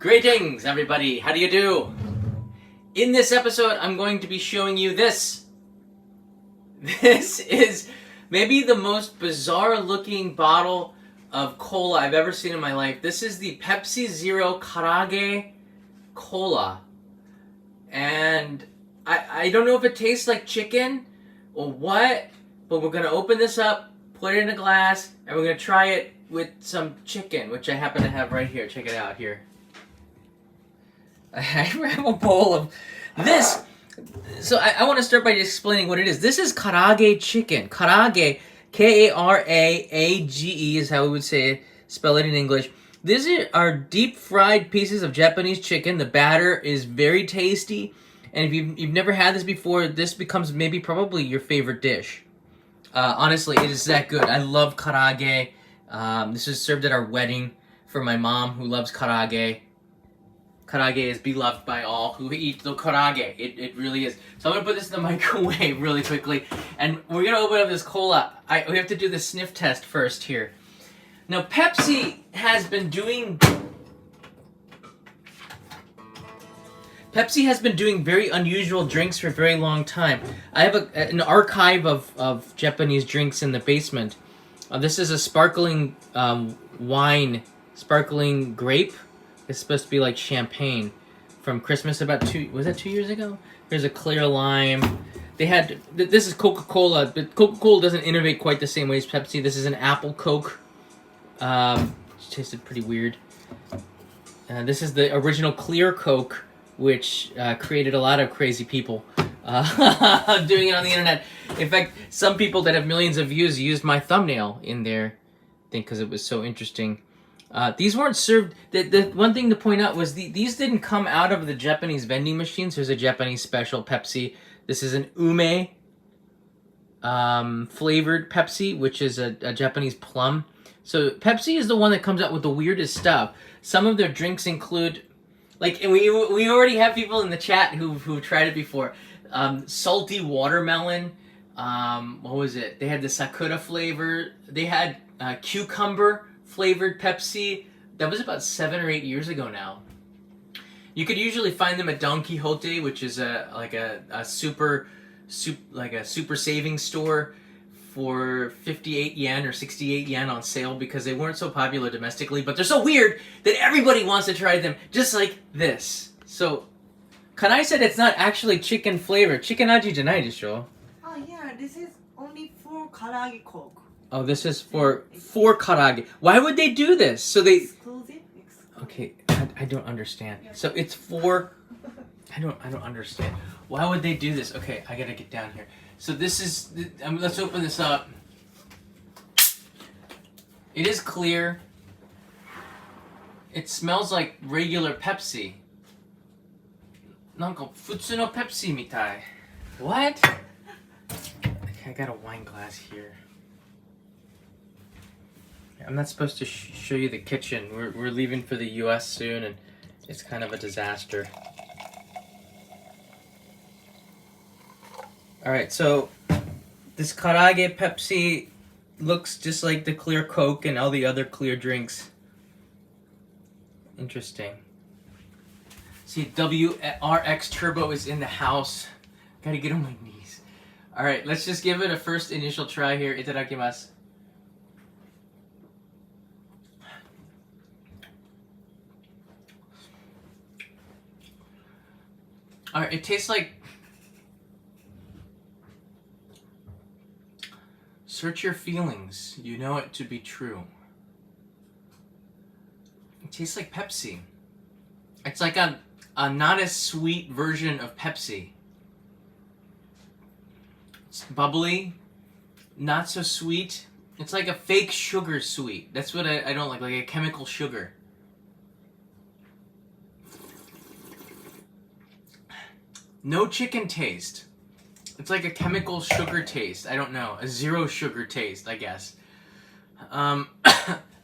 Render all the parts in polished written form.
Greetings, everybody. How do you do? In this episode, I'm going to be showing you this. This is maybe the most bizarre-looking bottle of cola I've ever seen in my life. This is the Pepsi Zero Karage Cola. And I don't know if it tastes like chicken or what, but we're going to open this up, put it in a glass, and we're going to try it with some chicken, which I happen to have right here. Check it out here. I have a bowl of this. So I want to start by explaining what it is. This is Karaage chicken. Karage, K-A-R-A-A-G-E is how we would say it, spell it in English. These are deep fried pieces of Japanese chicken. The batter is very tasty. And if you've never had this before, this becomes probably your favorite dish. Honestly, it is that good. I love Karage. This is served at our wedding for my mom who loves Karage. Karage is beloved by all who eat the Karage. It really is. So I'm going to put this in the microwave really quickly. And we're going to open up this cola. We have to do the sniff test first here. Now, Pepsi has been doing very unusual drinks for a very long time. I have an archive of Japanese drinks in the basement. This is a sparkling wine, sparkling grape. It's supposed to be like champagne from Christmas about 2 years ago? Here's a clear lime. They had, this is Coca-Cola, but Coca-Cola doesn't innovate quite the same way as Pepsi. This is an apple Coke. It tasted pretty weird. This is the original clear Coke, which created a lot of crazy people doing it on the internet. In fact, some people that have millions of views used my thumbnail in their thing because it was so interesting. These weren't served. The one thing to point out was these didn't come out of the Japanese vending machines. There's a Japanese special Pepsi. This is an ume flavored Pepsi, which is a Japanese plum. So Pepsi is the one that comes out with the weirdest stuff. Some of their drinks include, like, and we already have people in the chat who've tried it before. Salty watermelon. What was it? They had the Sakura flavor. They had cucumber flavored Pepsi. That was about 7 or 8 years ago now. You could usually find them at Don Quixote, which is a super savings store, for 58 yen or 68 yen on sale because they weren't so popular domestically, but they're so weird that everybody wants to try them, just like this. So, Kanai said it's not actually chicken flavor. Chicken aji janai desho? Oh yeah, this is only for Karage Coke. Oh, this is for Karage. Why would they do this? So they... Exclusive? Okay, I don't understand. So it's for... I don't understand. Why would they do this? Okay, I gotta get down here. So this is... let's open this up. It is clear. It smells like regular Pepsi. なんか普通の Pepsi みたい. What? Okay, I got a wine glass here. I'm not supposed to show you the kitchen. We're leaving for the U.S. soon, and it's kind of a disaster. All right, so this Karage Pepsi looks just like the clear Coke and all the other clear drinks. Interesting. See, WRX Turbo is in the house. Gotta get on my knees. All right, let's just give it a first initial try here. Itadakimasu. Alright, it tastes like... Search your feelings. You know it to be true. It tastes like Pepsi. It's like a not as sweet version of Pepsi. It's bubbly, not so sweet. It's like a fake sugar sweet. That's what I don't like a chemical sugar. No chicken taste. It's like a chemical sugar taste. I don't know. A zero sugar taste, I guess. I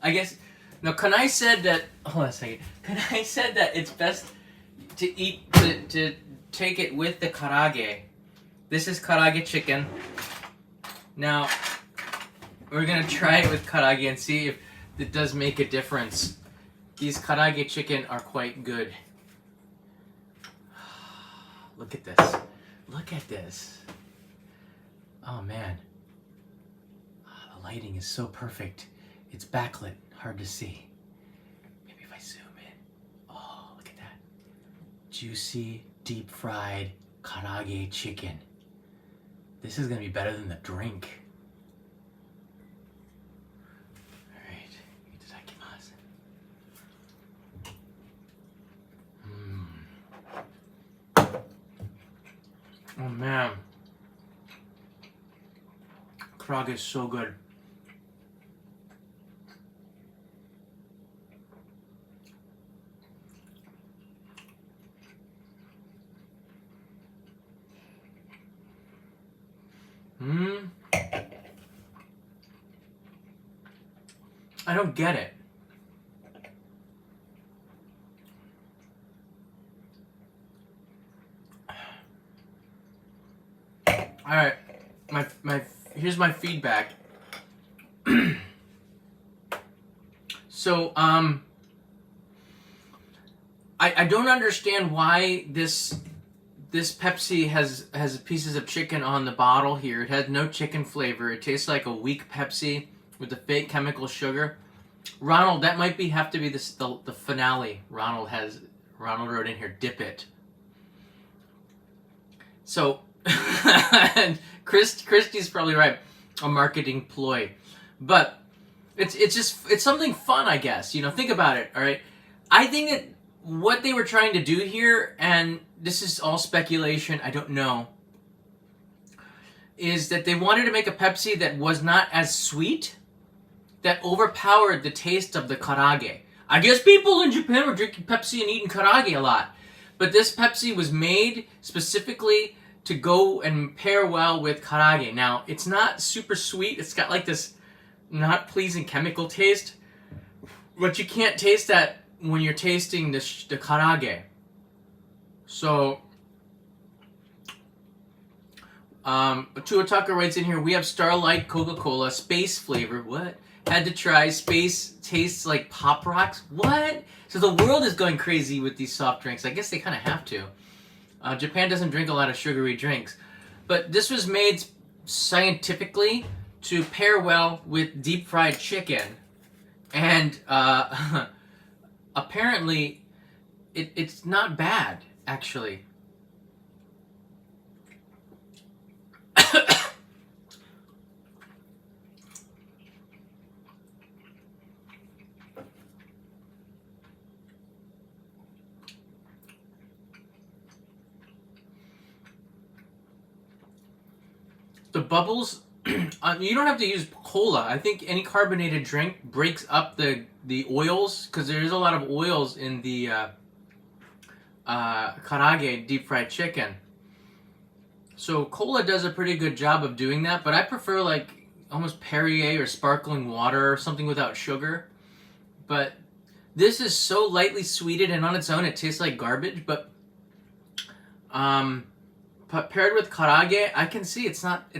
guess... Now, Kanai said that... Hold on a second. Kanai said that it's best to take it with the Karage. This is Karage chicken. Now, we're going to try it with Karage and see if it does make a difference. these Karage chicken are quite good. Look at this. Look at this. Oh man. The lighting is so perfect. It's backlit, hard to see. Maybe if I zoom in. Oh, look at that. Juicy, deep fried Karage chicken. This is gonna be better than the drink. Alright, itadakimasu. Oh man. Karage is so good. I don't get it. All right, here's my feedback. So I don't understand why this Pepsi has pieces of chicken on the bottle here. It has no chicken flavor. It tastes like a weak Pepsi with the fake chemical sugar. Ronald, that might have to be the finale. Ronald wrote in here, dip it. So, Christy's probably right, a marketing ploy, but it's something fun, I guess. You know, think about it. All right, I think that what they were trying to do here, and this is all speculation, I don't know, is that they wanted to make a Pepsi that was not as sweet, that overpowered the taste of the Karage. I guess people in Japan were drinking Pepsi and eating Karage a lot. But this Pepsi was made specifically to go and pair well with Karage. Now, it's not super sweet. It's got like this not pleasing chemical taste. But you can't taste that when you're tasting the Karage. So, Tuataka writes in here, we have Starlight Coca-Cola, space flavor. What? Had to try. Space tastes like Pop Rocks. What? So the world is going crazy with these soft drinks. I guess they kind of have to. Japan doesn't drink a lot of sugary drinks. But this was made scientifically to pair well with deep fried chicken. And apparently it's not bad, actually. The bubbles, you don't have to use cola. I think any carbonated drink breaks up the oils, because there's a lot of oils in the Karage deep fried chicken. So cola does a pretty good job of doing that, but I prefer like almost Perrier or sparkling water or something without sugar. But this is so lightly sweetened, and on its own it tastes like garbage, but paired with Karage, I can see it's not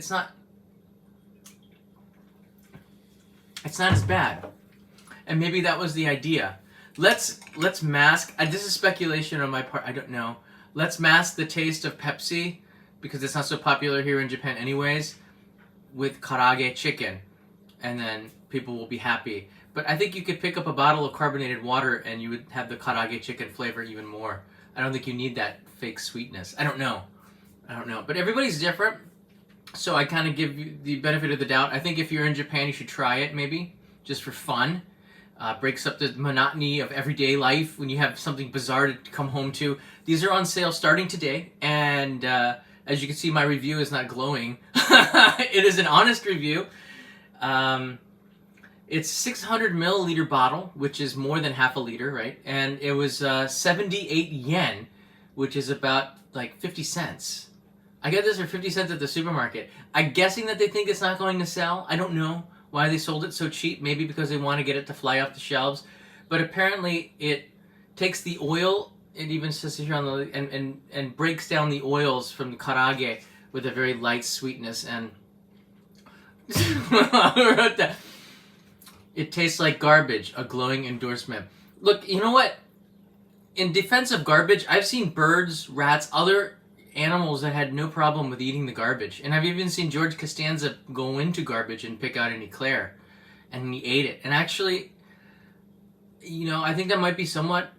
as bad. And maybe that was the idea. Let's mask, this is speculation on my part, I don't know. Let's mask the taste of Pepsi, because it's not so popular here in Japan anyways, with Karage chicken. And then people will be happy. But I think you could pick up a bottle of carbonated water and you would have the Karage chicken flavor even more. I don't think you need that fake sweetness. I don't know. But everybody's different, so I kind of give you the benefit of the doubt. I think if you're in Japan, you should try it, maybe, just for fun. Breaks up the monotony of everyday life when you have something bizarre to come home to. These are on sale starting today, and as you can see, my review is not glowing. It is an honest review. It's 600 milliliter bottle, which is more than half a liter, right? And it was 78 yen, which is about like 50 cents. I got this for 50 cents at the supermarket. I'm guessing that they think it's not going to sell. I don't know why they sold it so cheap. Maybe because they want to get it to fly off the shelves. But apparently it takes the oil, it even says here on the, and breaks down the oils from the Karage with a very light sweetness. And I wrote that. It tastes like garbage, a glowing endorsement. Look, you know what? In defense of garbage, I've seen birds, rats, other animals that had no problem with eating the garbage. And I've even seen George Costanza go into garbage and pick out an eclair. And he ate it. And actually, I think that might be somewhat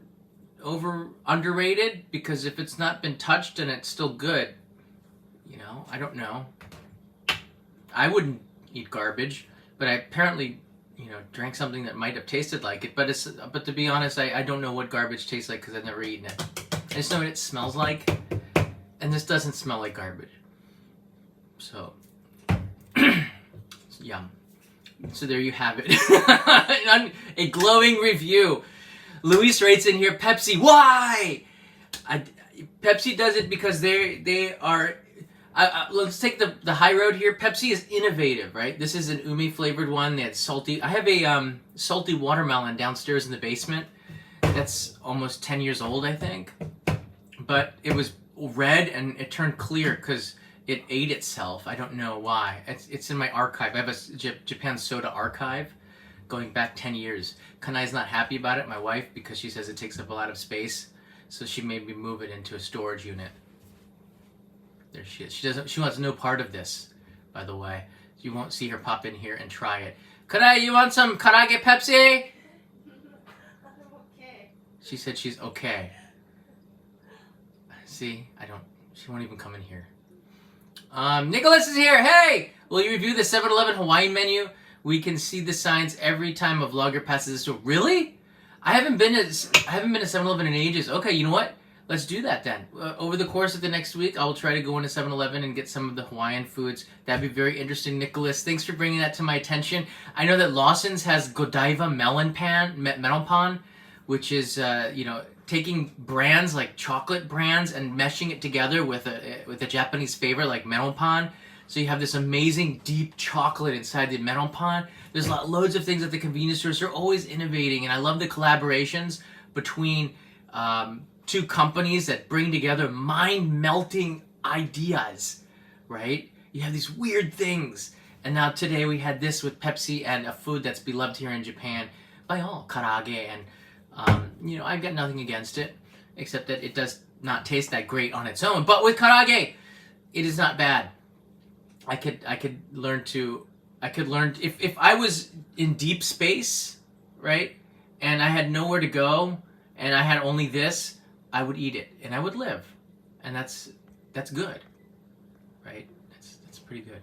underrated, because if it's not been touched and it's still good, I don't know. I wouldn't eat garbage, but I apparently, drank something that might have tasted like it. But to be honest, I don't know what garbage tastes like because I've never eaten it. I just know what it smells like, and this doesn't smell like garbage. So, yum. So there you have it. A glowing review. Luis writes in here, Pepsi, why? Pepsi does it because they are... let's take the high road here. Pepsi is innovative, right? This is an umi flavored one. They had salty... I have a salty watermelon downstairs in the basement. That's almost 10 years old, I think. But it was red and it turned clear because it ate itself. I don't know why. It's in my archive. I have a Japan soda archive going back 10 years. Kanai's not happy about it, my wife, because she says it takes up a lot of space. So she made me move it into a storage unit. There she is. She wants no part of this, by the way. You won't see her pop in here and try it. Kanai, you want some Karaage Pepsi? I'm okay. She said she's okay. See, she won't even come in here. Nicholas is here. Hey! Will you review the 7-Eleven Hawaiian menu? We can see the signs every time a vlogger passes the store. Really? I haven't been to 7-Eleven in ages. Okay, you know what? Let's do that then. Over the course of the next week, I will try to go into 7-Eleven and get some of the Hawaiian foods. That'd be very interesting, Nicholas. Thanks for bringing that to my attention. I know that Lawson's has Godiva melon pan, which is taking brands like chocolate brands and meshing it together with a Japanese flavor like melon pan. So you have this amazing deep chocolate inside the melon pan. There's loads of things at the convenience stores. They're always innovating, and I love the collaborations between two companies that bring together mind-melting ideas, right? You have these weird things. And now today we had this with Pepsi and a food that's beloved here in Japan by all, Karage. And, I've got nothing against it, except that it does not taste that great on its own. But with Karage, it is not bad. I could learn if I was in deep space, right? And I had nowhere to go and I had only this, I would eat it and I would live. And that's good, right? That's pretty good.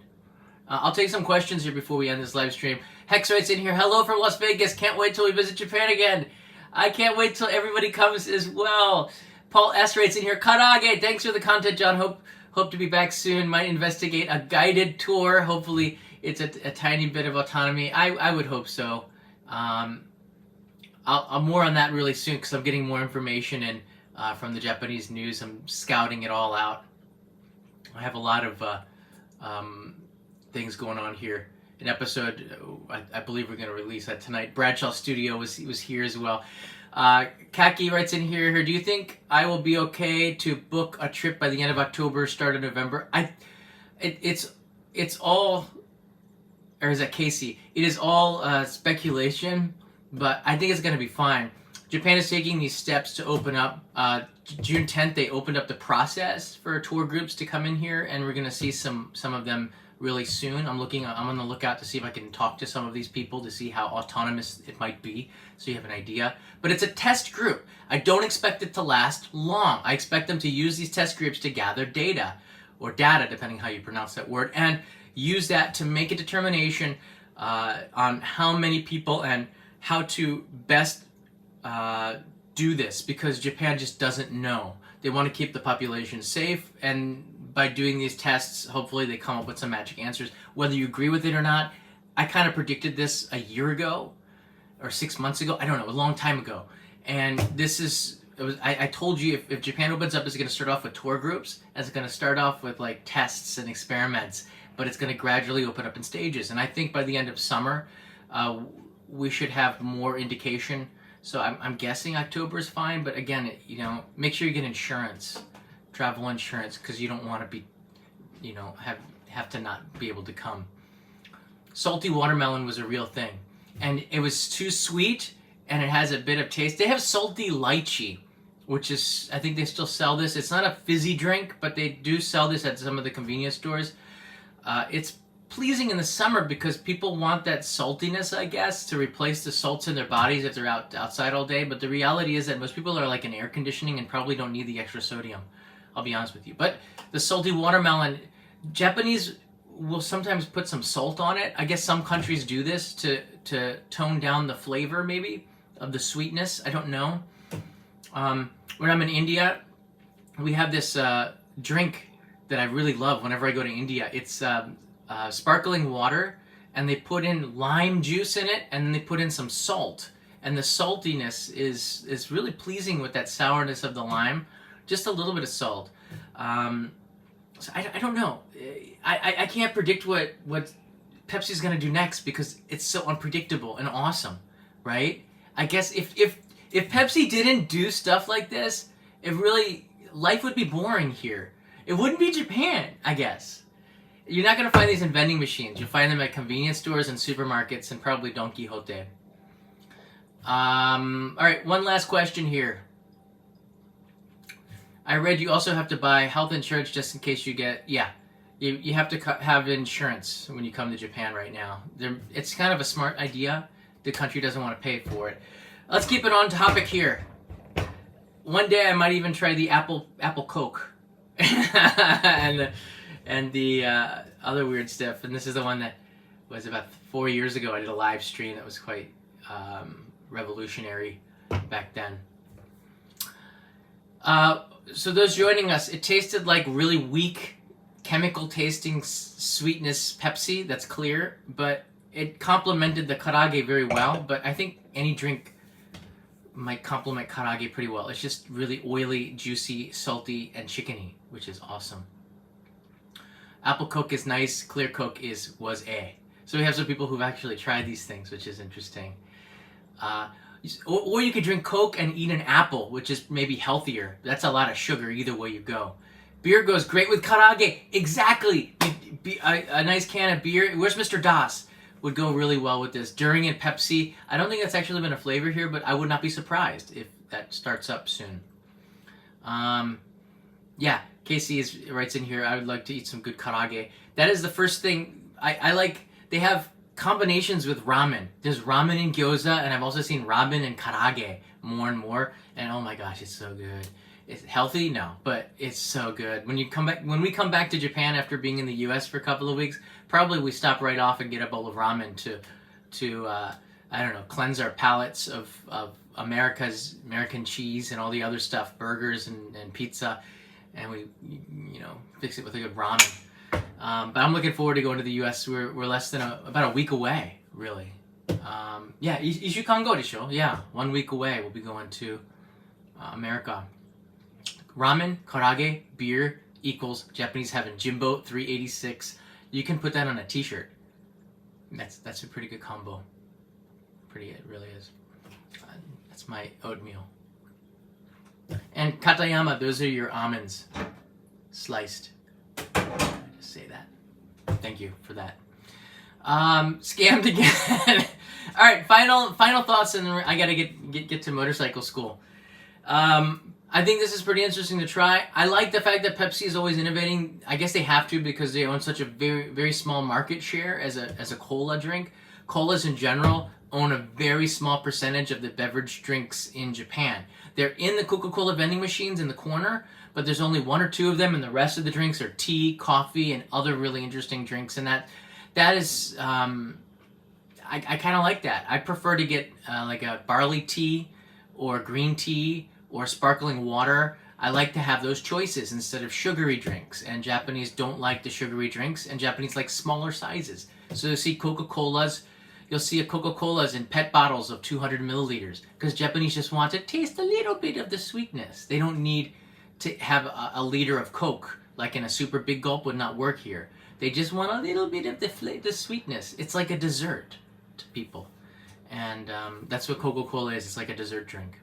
I'll take some questions here before we end this live stream. Hex writes in here, hello from Las Vegas. Can't wait till we visit Japan again. I can't wait till everybody comes as well. Paul S writes in here, Karage, thanks for the content, John. Hope to be back soon. Might investigate a guided tour. Hopefully it's a tiny bit of autonomy. I would hope so. I'll more on that really soon because I'm getting more information in from the Japanese news. I'm scouting it all out. I have a lot of things going on here. An episode, I believe we're going to release that tonight. Bradshaw Studio was here as well. Kaki writes in here, do you think I will be okay to book a trip by the end of October, start of November? It's all, or is that Casey? It is all speculation, but I think it's going to be fine. Japan is taking these steps to open up. June 10th, they opened up the process for tour groups to come in here, and we're going to see some of them really soon. I'm on the lookout to see if I can talk to some of these people to see how autonomous it might be, so you have an idea. But it's a test group. I don't expect it to last long. I expect them to use these test groups to gather data, or data, depending how you pronounce that word, and use that to make a determination on how many people and how to best do this, because Japan just doesn't know. They want to keep the population safe, and by doing these tests, hopefully they come up with some magic answers. Whether you agree with it or not, I kind of predicted this a year ago or 6 months ago. I don't know, a long time ago. And I told you if Japan opens up, it's going to start off with tour groups. It's going to start off with like tests and experiments, but it's going to gradually open up in stages. And I think by the end of summer, we should have more indication. So I'm guessing October is fine, but again, make sure you get insurance. Travel insurance, because you don't want to be, have to not be able to come. Salty watermelon was a real thing, and it was too sweet, and it has a bit of taste. They have salty lychee, which is, I think they still sell this. It's not a fizzy drink, but they do sell this at some of the convenience stores. It's pleasing in the summer because people want that saltiness, I guess, to replace the salts in their bodies if they're outside all day. But the reality is that most people are like in air conditioning and probably don't need the extra sodium. I'll be honest with you. But the salty watermelon, Japanese will sometimes put some salt on it. I guess some countries do this to tone down the flavor, maybe, of the sweetness. I don't know. When I'm in India, we have this drink that I really love whenever I go to India. It's sparkling water, and they put in lime juice in it, and then they put in some salt. And the saltiness is really pleasing with that sourness of the lime. Just a little bit of salt. So I don't know. I can't predict what Pepsi's gonna do next because it's so unpredictable and awesome, right? I guess if Pepsi didn't do stuff like this, life would be boring here. It wouldn't be Japan, I guess. You're not gonna find these in vending machines. You'll find them at convenience stores and supermarkets and probably Don Quixote. All right, one last question here. I read you also have to buy health insurance just in case you get, you have to have insurance when you come to Japan right now. It's kind of a smart idea. The country doesn't want to pay for it. Let's keep it on topic here. One day I might even try the Apple Coke and the other weird stuff. And this is the one that was about 4 years ago. I did a live stream that was quite revolutionary back then. So those joining us, it tasted like really weak, chemical tasting sweetness Pepsi, that's clear, but it complemented the Karage very well. But I think any drink might complement Karage pretty well. It's just really oily, juicy, salty, and chickeny, which is awesome. Apple Coke is nice, clear Coke was A. So we have some people who've actually tried these things, which is interesting. Or you could drink Coke and eat an apple, which is maybe healthier. That's a lot of sugar either way you go. Beer goes great with Karage. Exactly. A nice can of beer. Where's Mr. Das? Would go really well with this. During and Pepsi. I don't think that's actually been a flavor here, but I would not be surprised if that starts up soon. Yeah, Casey writes in here, I would like to eat some good Karage. That is the first thing I like. They have combinations with ramen. There's ramen in gyoza, and I've also seen ramen in Karage more and more. And oh my gosh, it's so good. It's healthy, no, but it's so good. When we come back to Japan after being in the U.S. for a couple of weeks, probably we stop right off and get a bowl of ramen to I don't know, cleanse our palates of American cheese and all the other stuff, burgers and pizza, and we fix it with a good ramen. But I'm looking forward to going to the U.S. We're less than about a week away, really. Yeah, 1週間後でしょ? Yeah, 1 week away. We'll be going to America. Ramen, Karage, beer equals Japanese heaven. Jimbo 386. You can put that on a T-shirt. That's a pretty good combo. It really is. That's my oatmeal. And Katayama, those are your almonds, sliced. Just say that. Thank you for that. Scammed again. All right, final thoughts, and I gotta get to motorcycle school. I think this is pretty interesting to try. I like the fact that Pepsi is always innovating. I guess they have to because they own such a very, very small market share as a cola drink. Colas in general own a very small percentage of the beverage drinks in Japan. They're in the Coca-Cola vending machines in the corner, but there's only 1 or 2 of them, and the rest of the drinks are tea, coffee, and other really interesting drinks. And that is, I kind of like that. I prefer to get like a barley tea or green tea or sparkling water. I like to have those choices instead of sugary drinks. And Japanese don't like the sugary drinks, and Japanese like smaller sizes. So you'll see Coca-Colas. You'll see a Coca-Colas in pet bottles of 200 milliliters because Japanese just want to taste a little bit of the sweetness. They don't need to have a liter of Coke, like in a super big gulp would not work here. They just want a little bit of the sweetness. It's like a dessert to people. And that's what Coca-Cola is. It's like a dessert drink.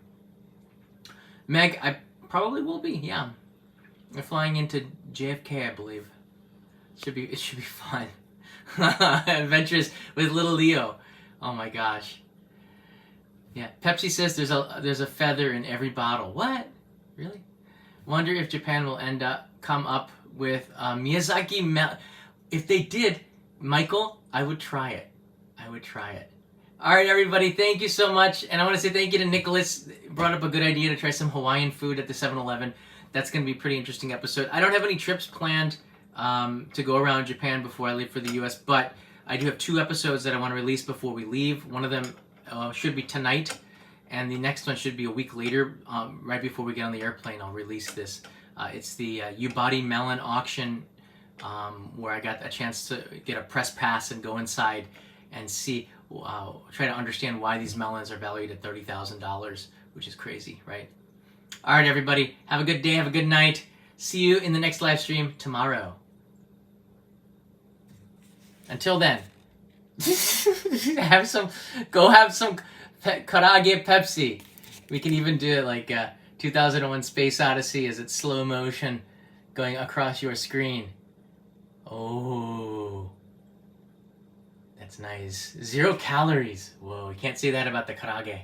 Meg, I probably will be, yeah. We're flying into JFK, I believe. It should be fun. Adventures with little Leo. Oh my gosh. Yeah, Pepsi says there's a feather in every bottle. What? Really? Wonder if Japan will come up with Miyazaki If they did, Michael, I would try it. I would try it. All right, everybody, thank you so much. And I want to say thank you to Nicholas. Brought up a good idea to try some Hawaiian food at the 7-Eleven. That's going to be a pretty interesting episode. I don't have any trips planned to go around Japan before I leave for the U.S., but I do have 2 episodes that I want to release before we leave. One of them should be tonight, and the next one should be a week later, right before we get on the airplane. I'll release this. It's the Yubari Melon auction, where I got a chance to get a press pass and go inside and see, try to understand why these melons are valued at $30,000, which is crazy, right? All right, everybody, have a good day, have a good night. See you in the next live stream tomorrow. Until then, go have some Karage Pepsi. We can even do it like 2001 Space Odyssey as it's slow motion going across your screen. Oh, that's nice. 0 calories. Whoa, you can't say that about the Karage.